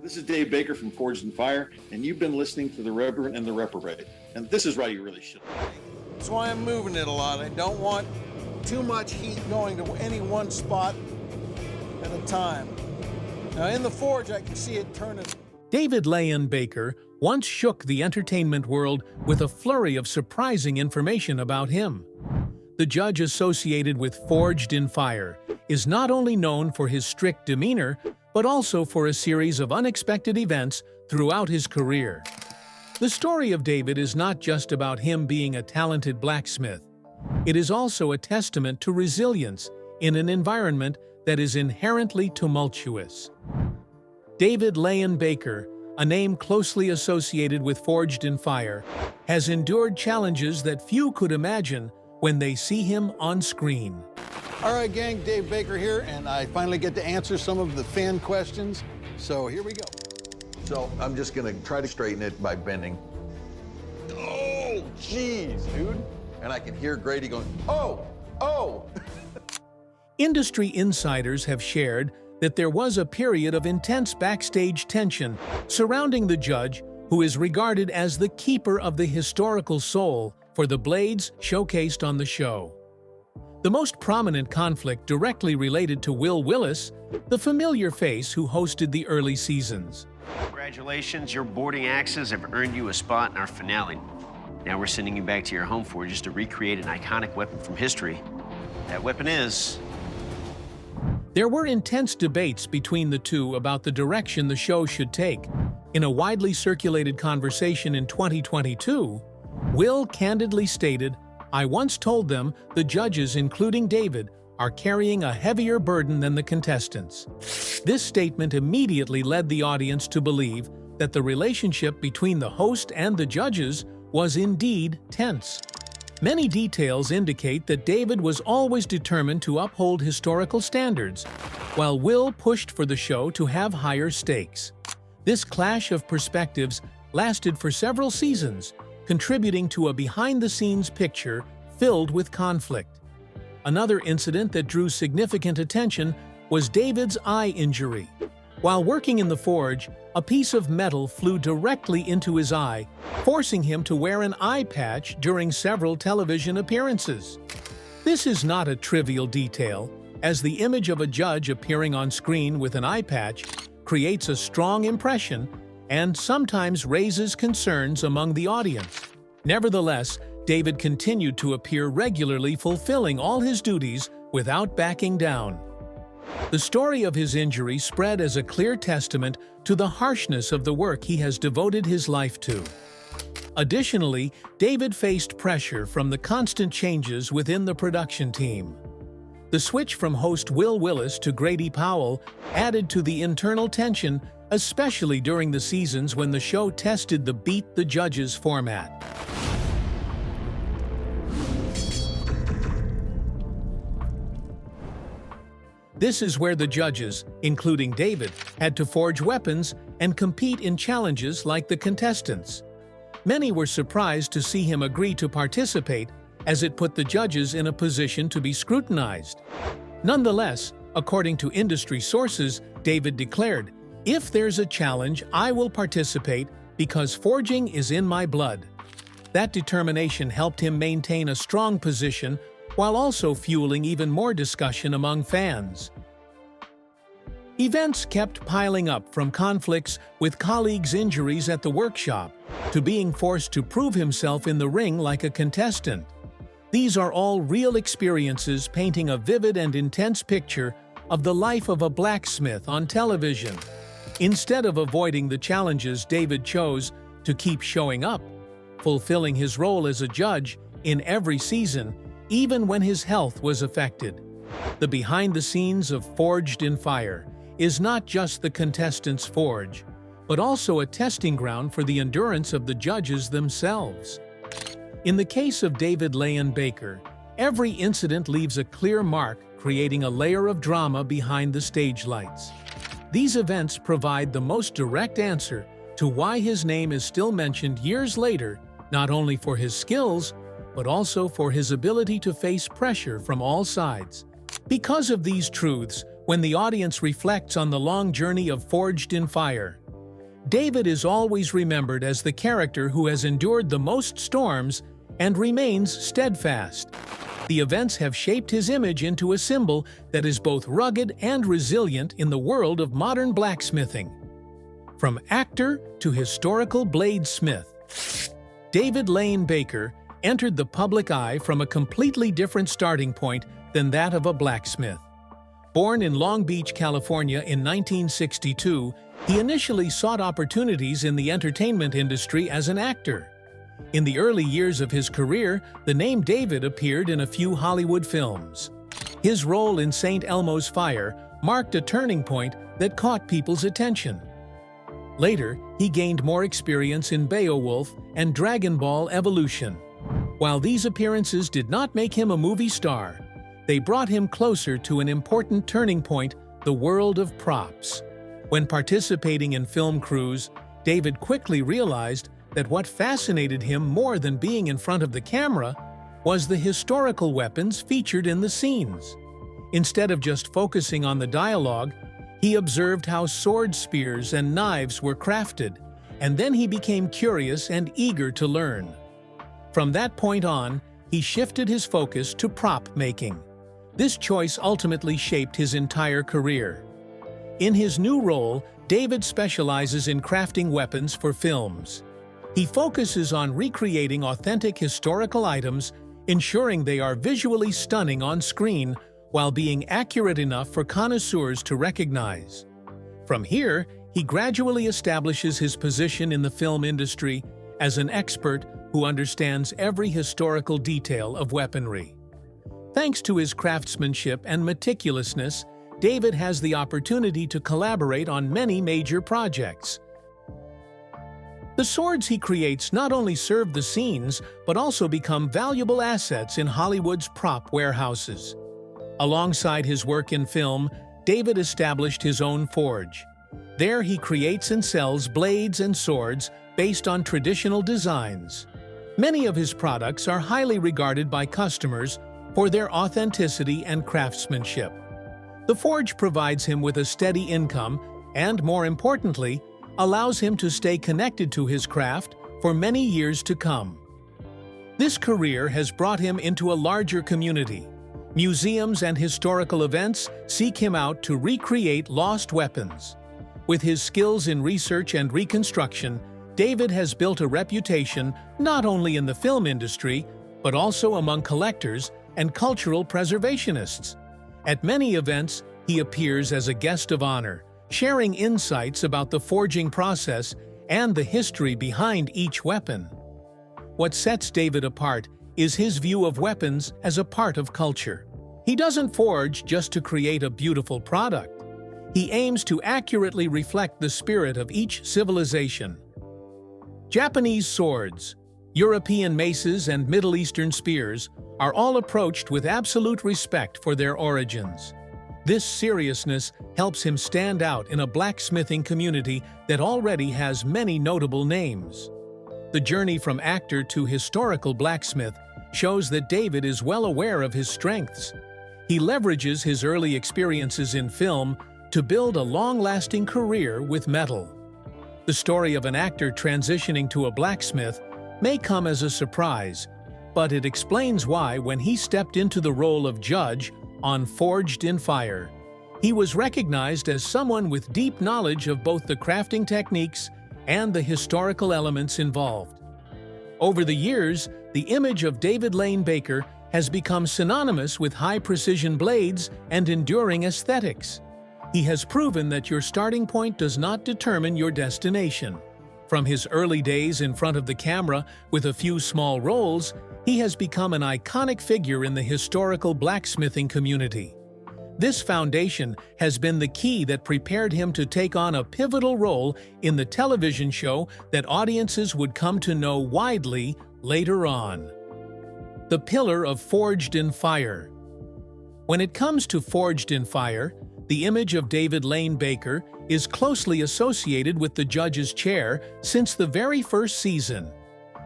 This is Dave Baker from Forged in Fire, and you've been listening to The Reverend and the Reprobate. And this is why you really should. That's why I'm moving it a lot. I don't want too much heat going to any one spot at a time. Now in the forge, I can see it turning. David Layan Baker once shook the entertainment world with a flurry of surprising information about him. The judge associated with Forged in Fire is not only known for his strict demeanor, but also for a series of unexpected events throughout his career. The story of David is not just about him being a talented blacksmith. It is also a testament to resilience in an environment that is inherently tumultuous. David Layan Baker, a name closely associated with Forged in Fire, has endured challenges that few could imagine when they see him on screen. All right, gang, Dave Baker here, and I finally get to answer some of the fan questions. So here we go. So I'm just gonna try to straighten it by bending. Oh, jeez, dude. And I can hear Grady going, oh, oh. Industry insiders have shared that there was a period of intense backstage tension surrounding the judge, who is regarded as the keeper of the historical soul for the blades showcased on the show. The most prominent conflict directly related to Will Willis, the familiar face who hosted the early seasons. Congratulations, your boarding axes have earned you a spot in our finale. Now we're sending you back to your home forges to recreate an iconic weapon from history. That weapon is... There were intense debates between the two about the direction the show should take. In a widely circulated conversation in 2022, Will candidly stated, "I once told them the judges, including David, are carrying a heavier burden than the contestants." This statement immediately led the audience to believe that the relationship between the host and the judges was indeed tense. Many details indicate that David was always determined to uphold historical standards, while Will pushed for the show to have higher stakes. This clash of perspectives lasted for several seasons, contributing to a behind-the-scenes picture filled with conflict. Another incident that drew significant attention was David's eye injury. While working in the forge, a piece of metal flew directly into his eye, forcing him to wear an eye patch during several television appearances. This is not a trivial detail, as the image of a judge appearing on screen with an eye patch creates a strong impression and sometimes raises concerns among the audience. Nevertheless, David continued to appear regularly, fulfilling all his duties without backing down. The story of his injury spread as a clear testament to the harshness of the work he has devoted his life to. Additionally, David faced pressure from the constant changes within the production team. The switch from host Will Willis to Grady Powell added to the internal tension, especially during the seasons when the show tested the Beat the Judges format. This is where the judges, including David, had to forge weapons and compete in challenges like the contestants. Many were surprised to see him agree to participate, as it put the judges in a position to be scrutinized. Nonetheless, according to industry sources, David declared, "If there's a challenge, I will participate because forging is in my blood." That determination helped him maintain a strong position while also fueling even more discussion among fans. Events kept piling up, from conflicts with colleagues' injuries at the workshop to being forced to prove himself in the ring like a contestant. These are all real experiences painting a vivid and intense picture of the life of a blacksmith on television. Instead of avoiding the challenges, David chose to keep showing up, fulfilling his role as a judge in every season, even when his health was affected. The behind-the-scenes of Forged in Fire is not just the contestants' forge, but also a testing ground for the endurance of the judges themselves. In the case of David Layan Baker, every incident leaves a clear mark, creating a layer of drama behind the stage lights. These events provide the most direct answer to why his name is still mentioned years later, not only for his skills, but also for his ability to face pressure from all sides. Because of these truths, when the audience reflects on the long journey of Forged in Fire, David is always remembered as the character who has endured the most storms and remains steadfast. The events have shaped his image into a symbol that is both rugged and resilient in the world of modern blacksmithing. From actor to historical bladesmith, David Lane Baker entered the public eye from a completely different starting point than that of a blacksmith. Born in Long Beach, California in 1962, he initially sought opportunities in the entertainment industry as an actor. In the early years of his career, the name David appeared in a few Hollywood films. His role in St. Elmo's Fire marked a turning point that caught people's attention. Later, he gained more experience in Beowulf and Dragon Ball Evolution. While these appearances did not make him a movie star, they brought him closer to an important turning point, the world of props. When participating in film crews, David quickly realized that what fascinated him more than being in front of the camera was the historical weapons featured in the scenes. Instead of just focusing on the dialogue, he observed how sword spears and knives were crafted, and then he became curious and eager to learn. From that point on, he shifted his focus to prop making. This choice ultimately shaped his entire career. In his new role, David specializes in crafting weapons for films. He focuses on recreating authentic historical items, ensuring they are visually stunning on screen while being accurate enough for connoisseurs to recognize. From here, he gradually establishes his position in the film industry as an expert who understands every historical detail of weaponry. Thanks to his craftsmanship and meticulousness, David has the opportunity to collaborate on many major projects. The swords he creates not only serve the scenes, but also become valuable assets in Hollywood's prop warehouses. Alongside his work in film, David established his own forge. There he creates and sells blades and swords based on traditional designs. Many of his products are highly regarded by customers for their authenticity and craftsmanship. The forge provides him with a steady income and, more importantly, allows him to stay connected to his craft for many years to come. This career has brought him into a larger community. Museums and historical events seek him out to recreate lost weapons. With his skills in research and reconstruction, David has built a reputation not only in the film industry, but also among collectors and cultural preservationists. At many events, he appears as a guest of honor, sharing insights about the forging process and the history behind each weapon. What sets David apart is his view of weapons as a part of culture. He doesn't forge just to create a beautiful product. He aims to accurately reflect the spirit of each civilization. Japanese swords, European maces, and Middle Eastern spears are all approached with absolute respect for their origins. This seriousness helps him stand out in a blacksmithing community that already has many notable names. The journey from actor to historical blacksmith shows that David is well aware of his strengths. He leverages his early experiences in film to build a long-lasting career with metal. The story of an actor transitioning to a blacksmith may come as a surprise, but it explains why, when he stepped into the role of judge on Forged in Fire, he was recognized as someone with deep knowledge of both the crafting techniques and the historical elements involved. Over the years, the image of David Lane Baker has become synonymous with high-precision blades and enduring aesthetics. He has proven that your starting point does not determine your destination. From his early days in front of the camera with a few small roles, he has become an iconic figure in the historical blacksmithing community. This foundation has been the key that prepared him to take on a pivotal role in the television show that audiences would come to know widely later on. The pillar of Forged in Fire. When it comes to Forged in Fire, the image of David Lane Baker is closely associated with the judge's chair since the very first season.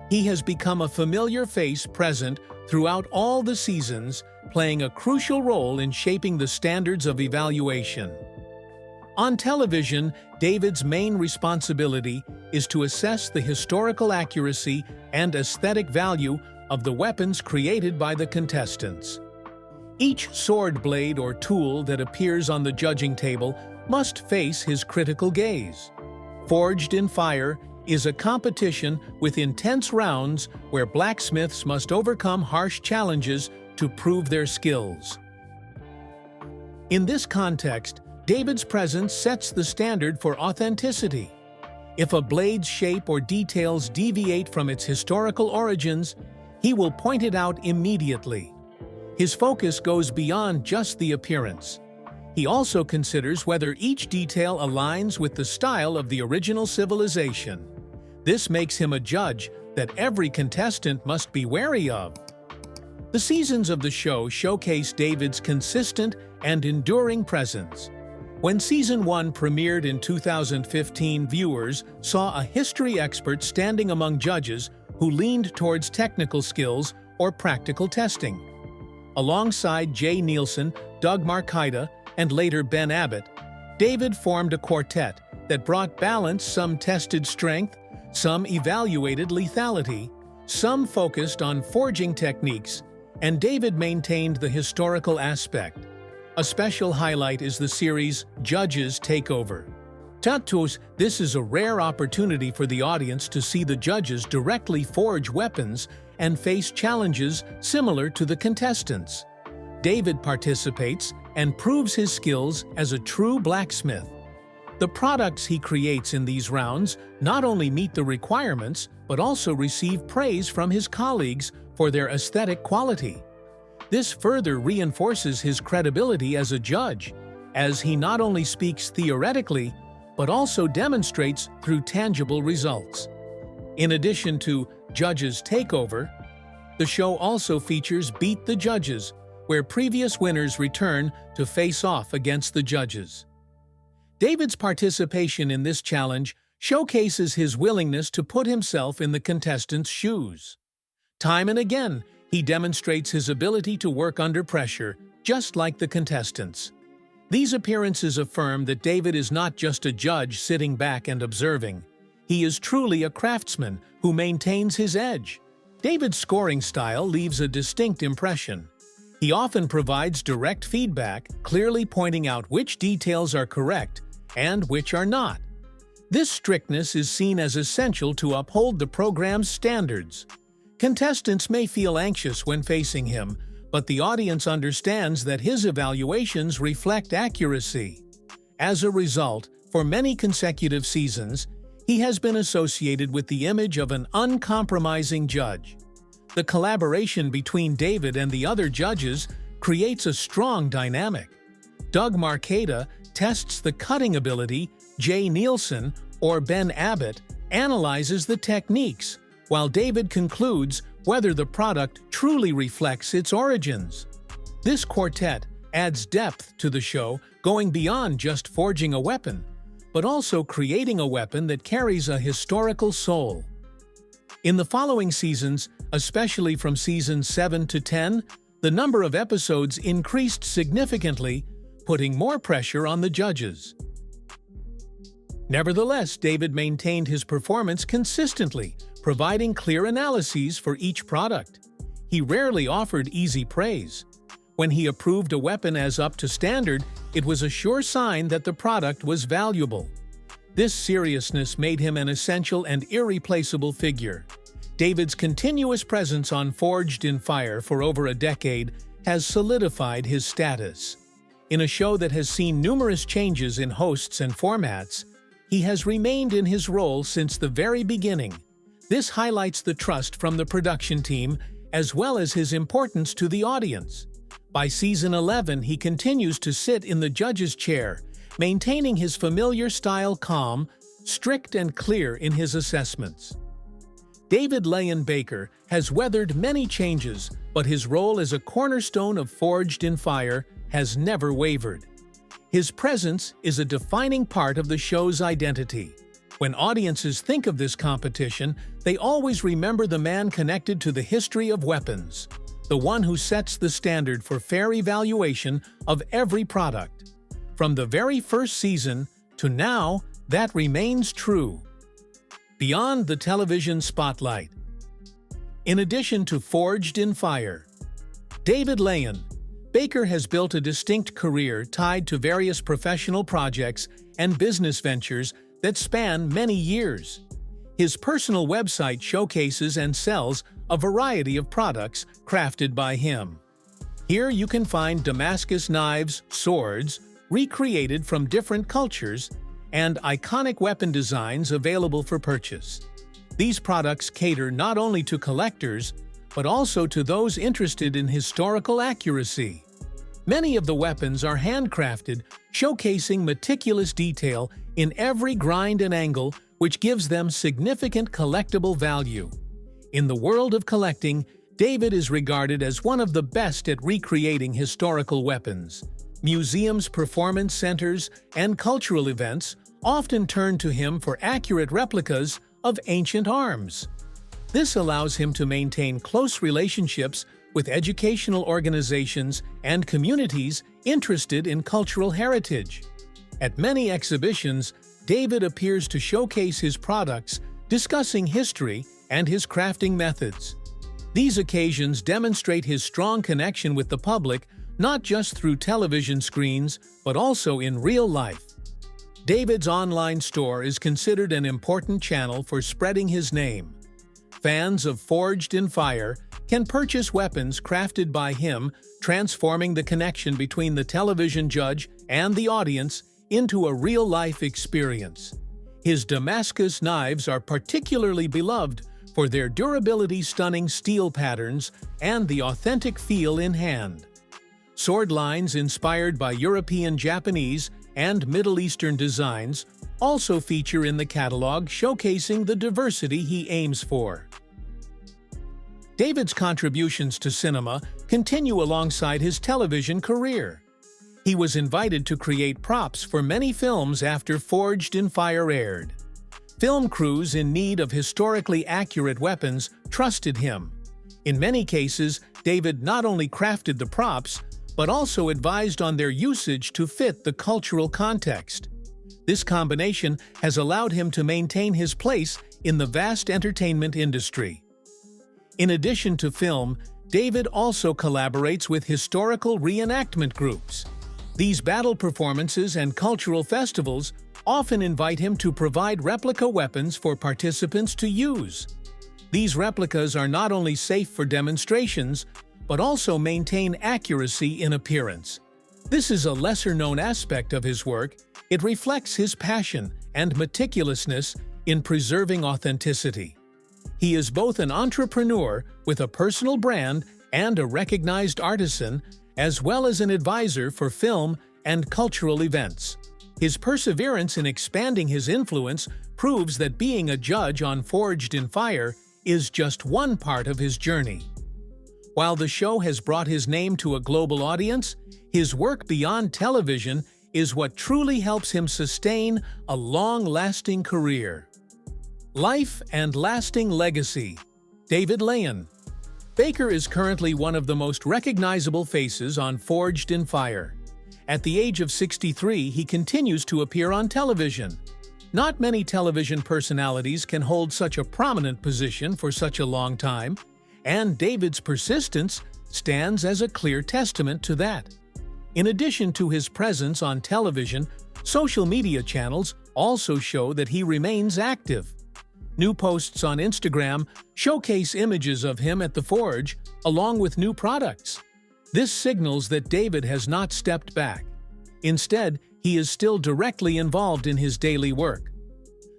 He has become a familiar face present throughout all the seasons, playing a crucial role in shaping the standards of evaluation. On television, David's main responsibility is to assess the historical accuracy and aesthetic value of the weapons created by the contestants. Each sword blade or tool that appears on the judging table must face his critical gaze. Forged in Fire is a competition with intense rounds where blacksmiths must overcome harsh challenges to prove their skills. In this context, David's presence sets the standard for authenticity. If a blade's shape or details deviate from its historical origins, he will point it out immediately. His focus goes beyond just the appearance. He also considers whether each detail aligns with the style of the original civilization. This makes him a judge that every contestant must be wary of. The seasons of the show showcase David's consistent and enduring presence. When Season 1 premiered in 2015, viewers saw a history expert standing among judges who leaned towards technical skills or practical testing. Alongside Jay Nielsen, Doug Marcaida, and later Ben Abbott, David formed a quartet that brought balance. Some tested strength, some evaluated lethality, some focused on forging techniques, and David maintained the historical aspect. A special highlight is the series Judges Takeover. This is a rare opportunity for the audience to see the judges directly forge weapons and face challenges similar to the contestants. David participates and proves his skills as a true blacksmith. The products he creates in these rounds not only meet the requirements, but also receive praise from his colleagues for their aesthetic quality. This further reinforces his credibility as a judge, as he not only speaks theoretically, but also demonstrates through tangible results. In addition to Judges Takeover, the show also features Beat the Judges, where previous winners return to face off against the judges. David's participation in this challenge showcases his willingness to put himself in the contestants' shoes. Time and again, he demonstrates his ability to work under pressure, just like the contestants. These appearances affirm that David is not just a judge sitting back and observing. He is truly a craftsman who maintains his edge. David's scoring style leaves a distinct impression. He often provides direct feedback, clearly pointing out which details are correct and which are not. This strictness is seen as essential to uphold the program's standards. Contestants may feel anxious when facing him, but the audience understands that his evaluations reflect accuracy. As a result, for many consecutive seasons, he has been associated with the image of an uncompromising judge. The collaboration between David and the other judges creates a strong dynamic. Doug Marcaida tests the cutting ability, Jay Nielsen or Ben Abbott analyzes the techniques, while David concludes whether the product truly reflects its origins. This quartet adds depth to the show, going beyond just forging a weapon, but also creating a weapon that carries a historical soul. In the following seasons, especially from seasons 7 to 10, the number of episodes increased significantly, putting more pressure on the judges. Nevertheless, David maintained his performance consistently, providing clear analyses for each product. He rarely offered easy praise. When he approved a weapon as up to standard, it was a sure sign that the product was valuable. This seriousness made him an essential and irreplaceable figure. David's continuous presence on Forged in Fire for over a decade has solidified his status. In a show that has seen numerous changes in hosts and formats, he has remained in his role since the very beginning. This highlights the trust from the production team, as well as his importance to the audience. By season 11, he continues to sit in the judge's chair, maintaining his familiar style calm, strict and clear in his assessments. David Leon Baker has weathered many changes, but his role as a cornerstone of Forged in Fire has never wavered. His presence is a defining part of the show's identity. When audiences think of this competition, they always remember the man connected to the history of weapons, the one who sets the standard for fair evaluation of every product. From the very first season to now, that remains true. Beyond the television spotlight. In addition to Forged in Fire, David Layan, Baker has built a distinct career tied to various professional projects and business ventures that span many years. His personal website showcases and sells a variety of products crafted by him. Here you can find Damascus knives, swords, recreated from different cultures, and iconic weapon designs available for purchase. These products cater not only to collectors, but also to those interested in historical accuracy. Many of the weapons are handcrafted, showcasing meticulous detail in every grind and angle, which gives them significant collectible value. In the world of collecting, David is regarded as one of the best at recreating historical weapons. Museums, performance centers, and cultural events often turn to him for accurate replicas of ancient arms. This allows him to maintain close relationships with educational organizations and communities interested in cultural heritage. At many exhibitions, David appears to showcase his products, discussing history and his crafting methods. These occasions demonstrate his strong connection with the public, not just through television screens, but also in real life. David's online store is considered an important channel for spreading his name. Fans of Forged in Fire can purchase weapons crafted by him, transforming the connection between the television judge and the audience into a real-life experience. His Damascus knives are particularly beloved for their durability, stunning steel patterns, and the authentic feel in hand. Sword lines inspired by European, Japanese, and Middle Eastern designs also feature in the catalog, showcasing the diversity he aims for. David's contributions to cinema continue alongside his television career. He was invited to create props for many films after Forged in Fire aired. Film crews in need of historically accurate weapons trusted him. In many cases, David not only crafted the props, but also advised on their usage to fit the cultural context. This combination has allowed him to maintain his place in the vast entertainment industry. In addition to film, David also collaborates with historical reenactment groups. These battle performances and cultural festivals often invite him to provide replica weapons for participants to use. These replicas are not only safe for demonstrations, but also maintain accuracy in appearance. This is a lesser-known aspect of his work. It reflects his passion and meticulousness in preserving authenticity. He is both an entrepreneur with a personal brand and a recognized artisan, as well as an advisor for film and cultural events. His perseverance in expanding his influence proves that being a judge on Forged in Fire is just one part of his journey. While the show has brought his name to a global audience, his work beyond television is what truly helps him sustain a long-lasting career. Life and lasting legacy. David Layan. Baker is currently one of the most recognizable faces on Forged in Fire. At the age of 63, he continues to appear on television. Not many television personalities can hold such a prominent position for such a long time, and David's persistence stands as a clear testament to that. In addition to his presence on television, social media channels also show that he remains active. New posts on Instagram showcase images of him at the forge, along with new products. This signals that David has not stepped back. Instead, he is still directly involved in his daily work.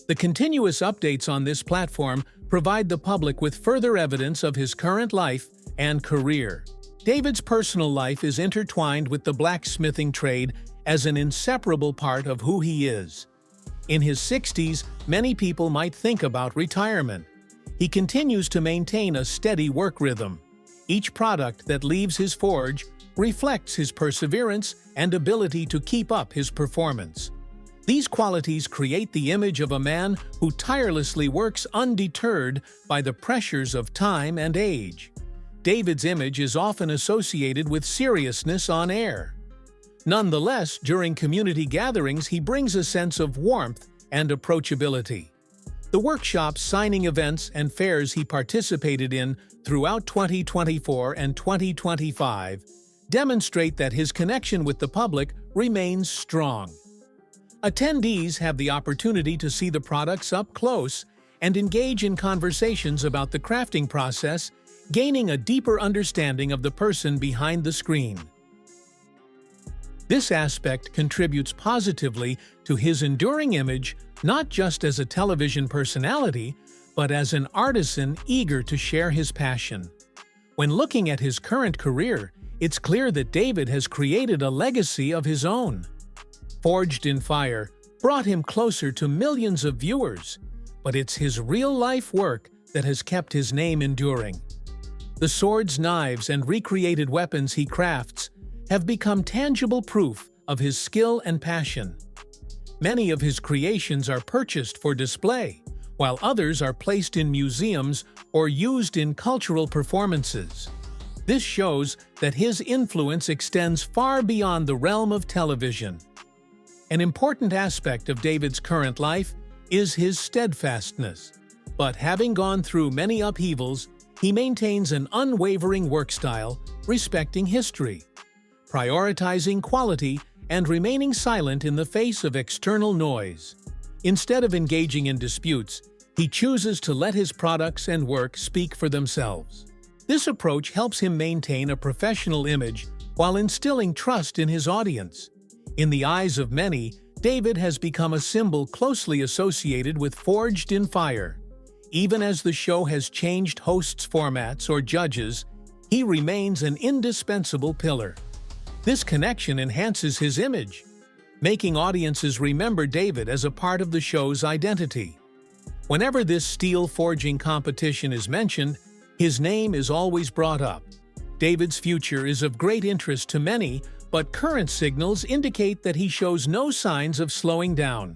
The continuous updates on this platform provide the public with further evidence of his current life and career. David's personal life is intertwined with the blacksmithing trade as an inseparable part of who he is. In his 60s, many people might think about retirement. He continues to maintain a steady work rhythm. Each product that leaves his forge reflects his perseverance and ability to keep up his performance. These qualities create the image of a man who tirelessly works undeterred by the pressures of time and age. David's image is often associated with seriousness on air. Nonetheless, during community gatherings, he brings a sense of warmth and approachability. The workshops, signing events, and fairs he participated in throughout 2024 and 2025 demonstrate that his connection with the public remains strong. Attendees have the opportunity to see the products up close and engage in conversations about the crafting process, gaining a deeper understanding of the person behind the screen. This aspect contributes positively to his enduring image, not just as a television personality, but as an artisan eager to share his passion. When looking at his current career, it's clear that David has created a legacy of his own. Forged in Fire brought him closer to millions of viewers, but it's his real-life work that has kept his name enduring. The swords, knives, and recreated weapons he crafts have become tangible proof of his skill and passion. Many of his creations are purchased for display, while others are placed in museums or used in cultural performances. This shows that his influence extends far beyond the realm of television. An important aspect of David's current life is his steadfastness. But having gone through many upheavals, he maintains an unwavering work style, respecting history, prioritizing quality, and remaining silent in the face of external noise. Instead of engaging in disputes, he chooses to let his products and work speak for themselves. This approach helps him maintain a professional image while instilling trust in his audience. In the eyes of many, David has become a symbol closely associated with Forged in Fire. Even as the show has changed hosts' formats or judges, he remains an indispensable pillar. This connection enhances his image, making audiences remember David as a part of the show's identity. Whenever this steel forging competition is mentioned, his name is always brought up. David's future is of great interest to many, but current signals indicate that he shows no signs of slowing down.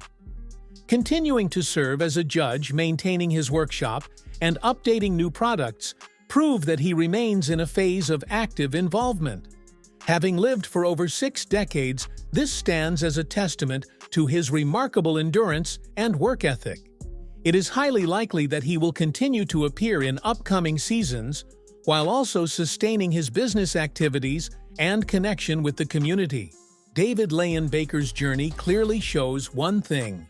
Continuing to serve as a judge, maintaining his workshop, and updating new products prove that he remains in a phase of active involvement. Having lived for over 6 decades, this stands as a testament to his remarkable endurance and work ethic. It is highly likely that he will continue to appear in upcoming seasons, while also sustaining his business activities and connection with the community. David Lane Baker's journey clearly shows one thing: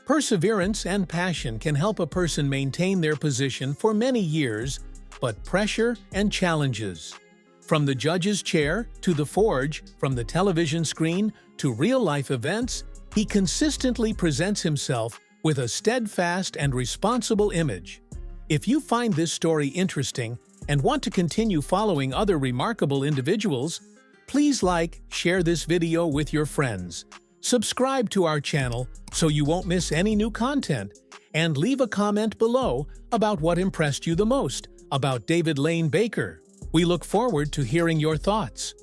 perseverance and passion can help a person maintain their position for many years, but pressure and challenges, from the judge's chair to the forge, from the television screen to real-life events, he consistently presents himself with a steadfast and responsible image. If you find this story interesting and want to continue following other remarkable individuals, please like, share this video with your friends, subscribe to our channel so you won't miss any new content, and leave a comment below about what impressed you the most about David Lane Baker. We look forward to hearing your thoughts.